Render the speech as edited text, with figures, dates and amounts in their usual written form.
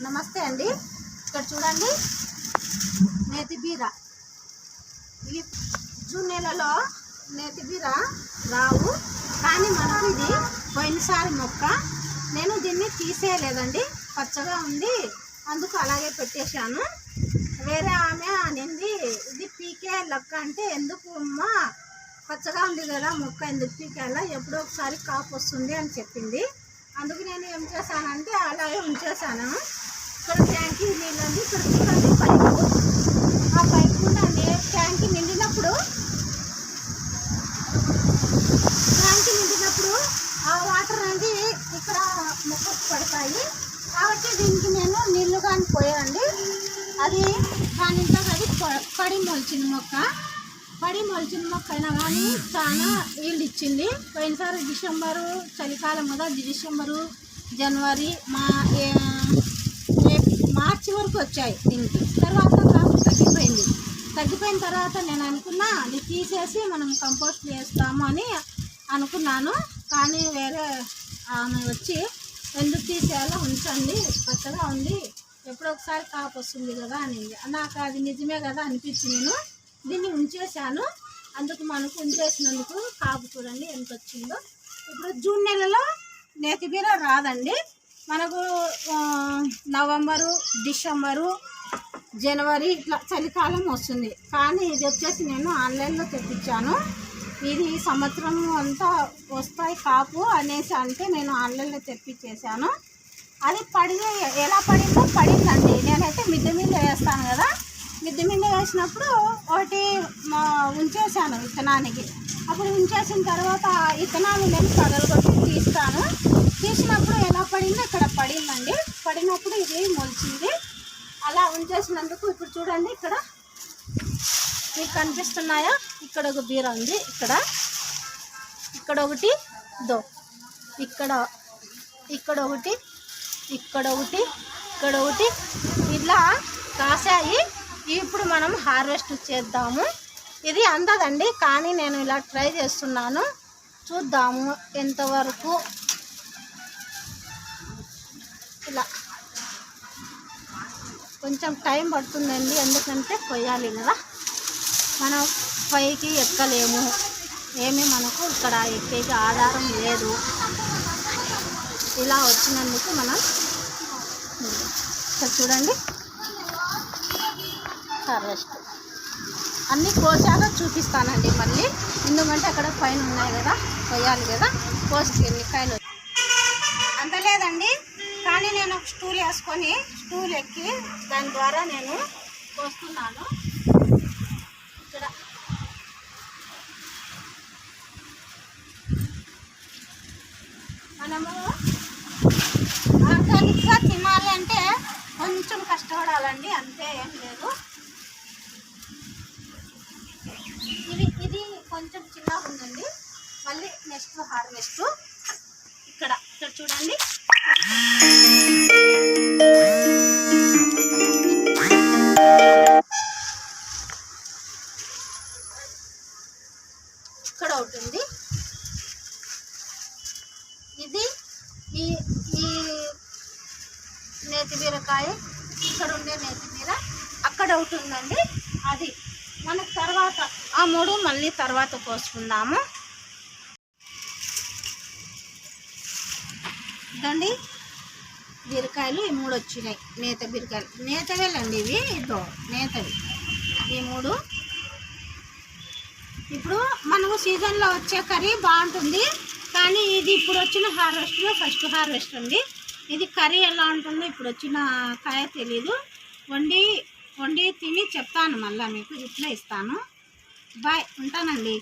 నమస్తే అండి. ఇక్కడ చూడండి, నేతి బీర. ఈ జూన్ నెలలో నేతి బీర రావు, కానీ మనకు ఇది పోయినసారి మొక్క. నేను దీన్ని తీసేయలేదండి, పచ్చగా ఉంది, అందుకు అలాగే పెట్టేశాను. వేరే ఆమె అనింది, ఇది పీకే లెక్క అంటే ఎందుకు అమ్మా, పచ్చగా ఉంది కదా మొక్క, ఎందుకు పీకేలా, ఎప్పుడో ఒకసారి కాపు వస్తుంది అని చెప్పింది. అందుకు నేను ఏం చేశానంటే అలాగే ఉంచేసాను. ఇక్కడ ట్యాంకీ నీళ్ళండి, ఇక్కడ చూడండి పైపు, ఆ పైపు ఉండండి. ట్యాంకీ నిండినప్పుడు ఆ వాటర్ అనేది ఇక్కడ మొక్కకు పడతాయి. కాబట్టి దీనికి నేను నీళ్లు కానీ పోయానండి. అది దానింతో అది పడి మొలిచిన మొక్క అయినా కానీ చాలా ఈల్డ్ ఇచ్చింది. పోయినసారి డిసెంబరు చలికాలం కదా, డిసెంబరు జనవరి మార్చి వరకు వచ్చాయి దీనికి. తర్వాత కాపు తగ్గిపోయిన తర్వాత నేను అనుకున్నా అది తీసేసి మనం కంపోస్ట్ చేస్తాము అని అనుకున్నాను. కానీ వేరే ఆమె వచ్చి ఎందుకు తీసేయాలో ఉంచండి, పచ్చగా ఉంది, ఎప్పుడో ఒకసారి కాపు వస్తుంది కదా అనింది. నాకు అది నిజమే కదా అనిపించి నేను దీన్ని ఉంచేసాను. అందుకు మనకు ఉంచేసినందుకు కాపు చూడండి ఎంత వచ్చిందో. ఇప్పుడు జూన్ నెలలో నేతి బీర రాదండి, మనకు నవంబరు, డిసెంబరు, జనవరి ఇట్లా చలికాలం వస్తుంది. కానీ ఇది వచ్చేసి నేను ఆన్లైన్లో తెప్పించాను. ఇది సంవత్సరం అంతా వస్తాయి కాపు అనేసి అంటే నేను ఆన్లైన్లో తెప్పించేసాను. అది ఎలా పడిందండి. నేనైతే మిద్దె మీద వేస్తాను కదా, మిద్దె మీద వేసినప్పుడు ఒకటి ఉంచేసాను విత్తనానికి. అప్పుడు ఉంచేసిన తర్వాత విత్తనాలు నేను పగలగొట్టి తీసినప్పుడు ఎలా పడిందో ఇక్కడ పడిందండి. పడినప్పుడు ఇది మొలిచింది. అలా ఉంచేసినందుకు ఇప్పుడు చూడండి, ఇక్కడ మీకు కనిపిస్తున్నాయా, ఇక్కడ ఒక బీర ఉంది, ఇక్కడ ఒకటి, ఇక్కడ ఒకటి ఇట్లా కాసాయి. ఇప్పుడు మనం హార్వెస్ట్ చేద్దాము. ఇది అందదండి, కానీ నేను ఇలా ట్రై చేస్తున్నాను, చూద్దాము ఎంతవరకు. ఇలా కొంచెం టైం పడుతుందండి, ఎందుకంటే కొయ్యాలి కదా, మనం పైకి ఎక్కలేము, ఏమీ మనకు ఇక్కడ ఎక్కేకి ఆధారం లేదు. ఇలా వచ్చినందుకు మనం ఇక్కడ చూడండి హార్వెస్ట్ అన్నీ కోసాక చూపిస్తానండి మళ్ళీ, ఎందుకంటే అక్కడ పైన ఉన్నాయి కదా, కొయ్యాలి కదా, కోసుకి ఎన్ని కాయలు అంత లేదండి. కానీ నేను ఒక స్టూల్ ఎక్కి దాని ద్వారా నేను కోస్తున్నాను. ఇక్కడ మనము ఆర్గానిక్గా తినాలి అంటే కొంచెం కష్టపడాలండి, అంతే, ఏం లేదు. ఇది కొంచెం చిన్నగా ఉందండి, మళ్ళీ నెక్స్ట్ హార్వెస్ట్. ఇక్కడ చూడండి, ఇక్కడ ఒకటి ఉంది. ఇది ఈ నేతి బీరకాయ, ఇక్కడ ఉండే నేతి బీర, అక్కడ ఒకటి ఉందండి. అది మనకు తర్వాత ఆ మూడు మళ్ళీ తర్వాత కోసుకుందాము. ఇదండి బీరకాయలు, ఈ మూడు వచ్చినాయి నేత బీరకాయలు, నేతవేలండి ఇవి, నేతవి ఈ మూడు. ఇప్పుడు మనకు సీజన్లో వచ్చే కర్రీ బాగుంటుంది, కానీ ఇది ఇప్పుడు వచ్చిన హార్వెస్ట్లో ఫస్ట్ హార్వెస్ట్ అండి. ఇది కర్రీ ఎలా ఉంటుందో ఇప్పుడు వచ్చిన కాయ తెలీదు. వండి తిని చెప్తాను, మళ్ళీ మీకు రిప్లై ఇస్తాను. బాయ్, ఉంటానండి.